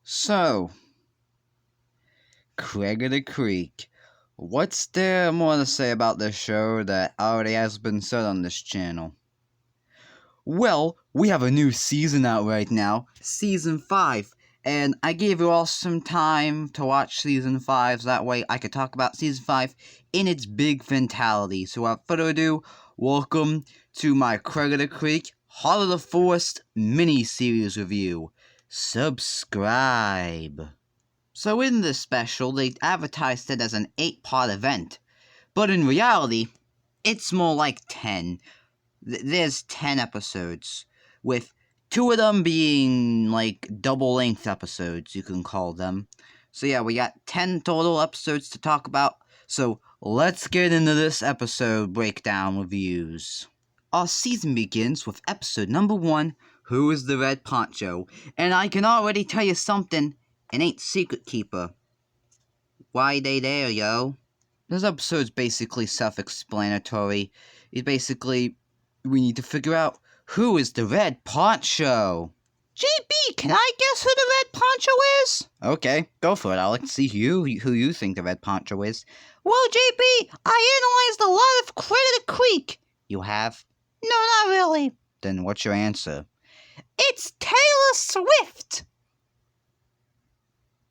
So, Craig of the Creek. What's there more to say about this show that already has been said on this channel? Well, we have a new season out right now, Season 5, and I gave you all some time to watch Season 5, so that way I could talk about Season 5 in its big finality. So without further ado, welcome to my Craig of the Creek Heart of the Forest mini-series review. Subscribe. So in this special, they advertised it as an 8-part event, but in reality, it's more like 10. There's 10 episodes, with 2 of them being like double-length episodes, you can call them. So yeah, we got 10 total episodes to talk about, so let's get into this episode breakdown reviews. Our season begins with episode number 1, Who is the Red Poncho? And I can already tell you something, it ain't Secret Keeper. Why they there, yo? This episode's basically self-explanatory. We need to figure out who is the Red Poncho. JB, can I guess who the Red Poncho is? Okay, go for it. I'll like to see who you think the Red Poncho is. Well, JB, I analyzed a lot of Craig of the Creek. You have? No, not really. Then what's your answer? It's Taylor Swift.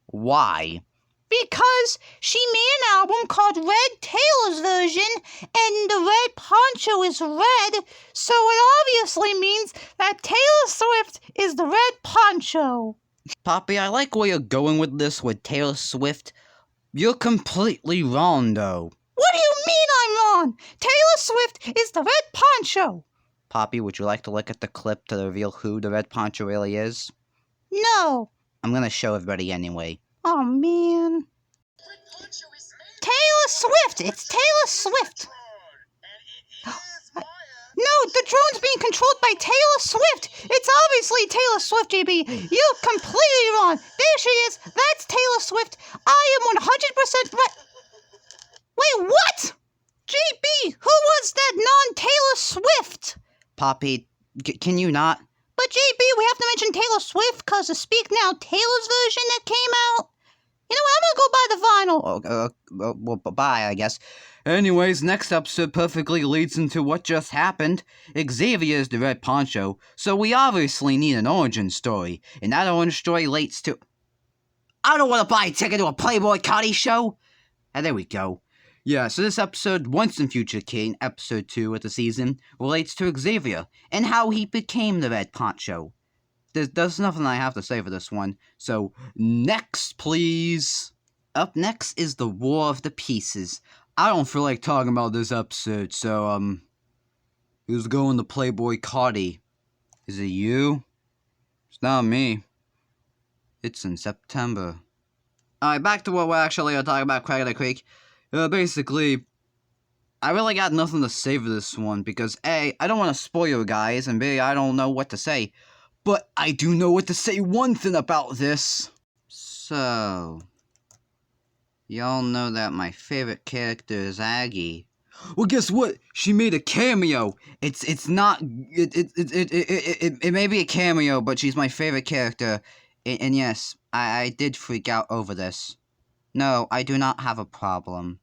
Why? Because she made an album called Red Taylor's Version, and the red poncho is red, so it obviously means that Taylor Swift is the red poncho. Poppy, I like where you're going with this with Taylor Swift. You're completely wrong, though. What do you mean I'm wrong? Taylor Swift is the red poncho. Poppy, would you like to look at the clip to reveal who the red poncho really is? No. I'm gonna show everybody anyway. Oh, man. Taylor Swift! It's Taylor Swift! No, the drone's being controlled by Taylor Swift! It's obviously Taylor Swift, JB! You're completely wrong! There she is! That's Taylor Swift! I am 100% right! Wait, what?! JB, who was that non-Taylor Swift? Poppy, can you not? But JB, we have to mention Taylor Swift because of Speak Now Taylor's version that came out. You know what, I'm gonna go buy the vinyl. Well, bye, I guess. Anyways, next episode perfectly leads into what just happened. Xavier is the Red Poncho, so we obviously need an origin story. And that origin story relates to... I don't want to buy a ticket to a Playboy Cardi show! And there we go. Yeah, so this episode, Once in Future King, episode 2 of the season, relates to Xavier, and how he became the Red Poncho. There's nothing I have to say for this one, so next, please. Up next is the War of the Pieces. I don't feel like talking about this episode, so, who's going to Playboy Cardi? Is it you? It's not me. It's in September. Alright, back to what we're actually talking about, Craig of the Creek. Basically, I really got nothing to say for this one, because A, I don't want to spoil you guys, and B, I don't know what to say. But I do know what to say one thing about this. So, y'all know that my favorite character is Aggie. Well, guess what? She made a cameo. It may be a cameo, but she's my favorite character. And yes, I did freak out over this. No, I do not have a problem.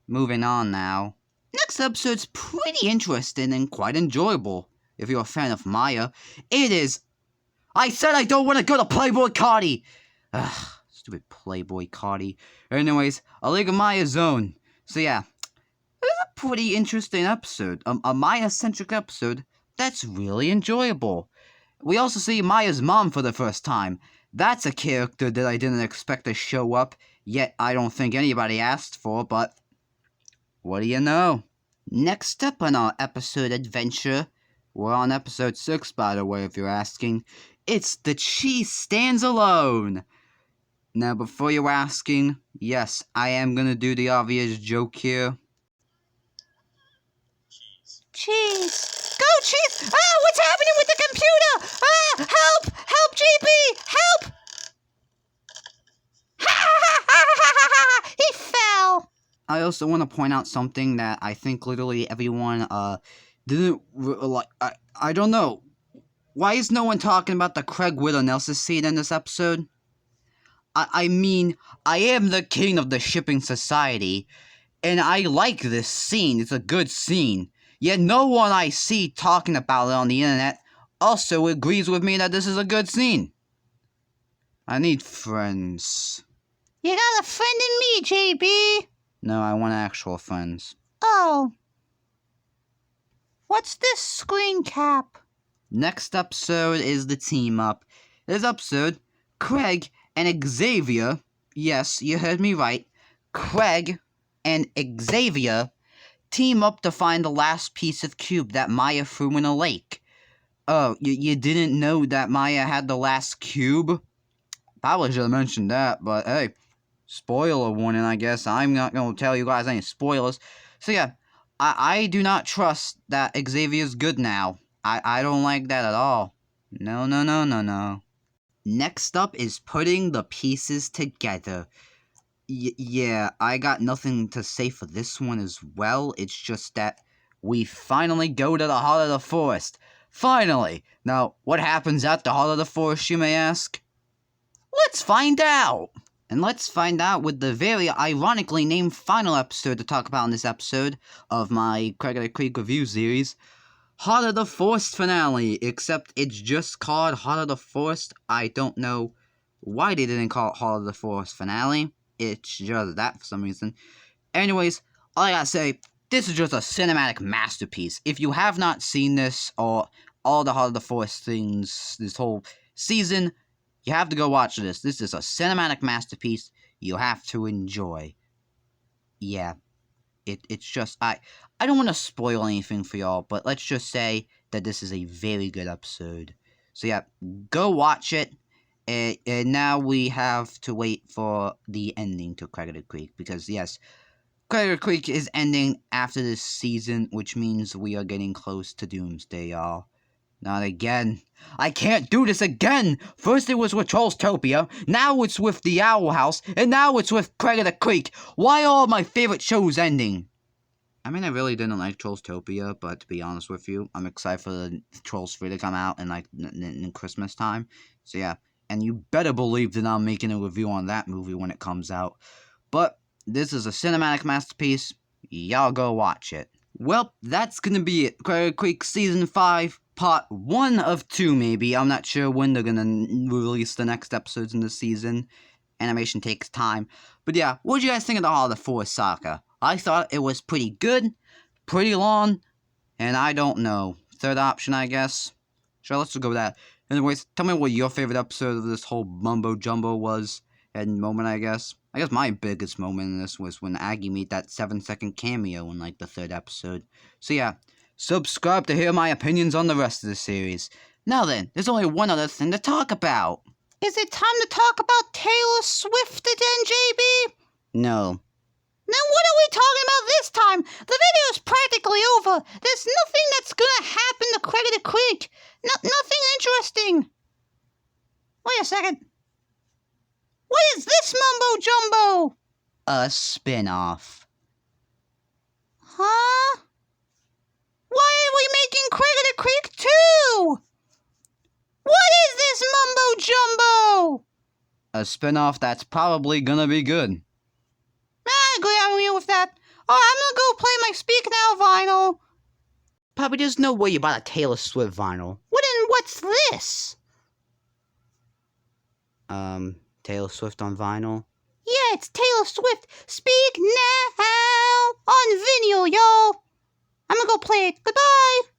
Moving on now. Next episode's pretty interesting and quite enjoyable. If you're a fan of Maya, it is... I said I don't want to go to Playboy Cardi! Ugh, stupid Playboy Cardi. Anyways, A League of Maya's Own. So yeah, it was a pretty interesting episode. A Maya-centric episode that's really enjoyable. We also see Maya's mom for the first time. That's a character that I didn't expect to show up, yet I don't think anybody asked for, but... what do you know? Next up on our episode adventure... we're on episode 6, by the way, if you're asking. It's The Cheese Stands Alone! Now, before you're asking, yes, I am gonna do the obvious joke here. Cheese! Go, Cheese! Ah, what's happening with the computer? Ah, help! Help, JB! Help! Ha ha ha ha ha ha! He fell! I also want to point out something that I think literally everyone, didn't, like, I don't know. Why is no one talking about the Craig Whittle Nelson scene in this episode? I mean, I am the king of the shipping society, and I like this scene. It's a good scene. Yet no one I see talking about it on the internet also agrees with me that this is a good scene. I need friends. You got a friend in me, JB. No, I want actual friends. Oh. What's this screen cap? Next episode is the team up. This episode, Craig and Xavier, yes, you heard me right, Craig and Xavier team up to find the last piece of cube that Maya threw in a lake. Oh, you didn't know that Maya had the last cube? Probably should have mentioned that, but hey, spoiler warning, I guess. I'm not going to tell you guys any spoilers. So yeah, I do not trust that Xavier's good now. I don't like that at all. No. Next up is putting the pieces together. Yeah, I got nothing to say for this one as well. It's just that we finally go to the heart of the forest. Finally! Now, what happens at the heart of the forest, you may ask? Let's find out! And let's find out with the very ironically named final episode to talk about in this episode of my Craig of the Creek review series, Heart of the Forest finale, except it's just called Heart of the Forest. I don't know why they didn't call it Heart of the Forest finale. It's just that for some reason. Anyways, all I gotta say, this is just a cinematic masterpiece. If you have not seen this or all the Heart of the Forest things this whole season, you have to go watch this. This is a cinematic masterpiece you have to enjoy. Yeah, it's just, I don't want to spoil anything for y'all, but let's just say that this is a very good episode. So yeah, go watch it. And now we have to wait for the ending to Craig of the Creek, because yes, Craig of the Creek is ending after this season, which means we are getting close to Doomsday, y'all. Not again. I can't do this again! First it was with Trollstopia, now it's with the Owl House, and now it's with Craig of the Creek. Why are all my favorite shows ending? I mean, I really didn't like Trollstopia, but to be honest with you, I'm excited for the Trolls 3 to come out in like in Christmas time. So yeah, and you better believe that I'm making a review on that movie when it comes out. But this is a cinematic masterpiece. Y'all go watch it. Well, that's gonna be it. Craig of the Creek Season 5, Part 1 of 2 maybe. I'm not sure when they're gonna release the next episodes in the season. Animation takes time. But yeah, what did you guys think of the Heart of the Forest saga? I thought it was pretty good, pretty long, and I don't know. Third option, I guess. Sure, let's just go with that. Anyways, tell me what your favorite episode of this whole mumbo-jumbo was, and moment, I guess. I guess my biggest moment in this was when Aggie made that 7-second cameo in, like, the third episode. So yeah, subscribe to hear my opinions on the rest of the series. Now then, there's only one other thing to talk about. Is it time to talk about Taylor Swift again, JB? No. Then what are we talking about this time? The video's practically over. There's nothing that's gonna happen to Craig of the Creek. Nothing interesting. Wait a second. What is this mumbo-jumbo? A spin-off. Huh? Why are we making Craig of the Creek 2? What is this mumbo-jumbo? A spin-off that's probably gonna be good. I agree with that. I'm gonna go play my Speak Now vinyl. Probably there's no way you bought a Taylor Swift vinyl. Well, then what's this? Taylor Swift on vinyl? Yeah, it's Taylor Swift. Speak Now on vinyl, y'all. I'm gonna go play it. Goodbye.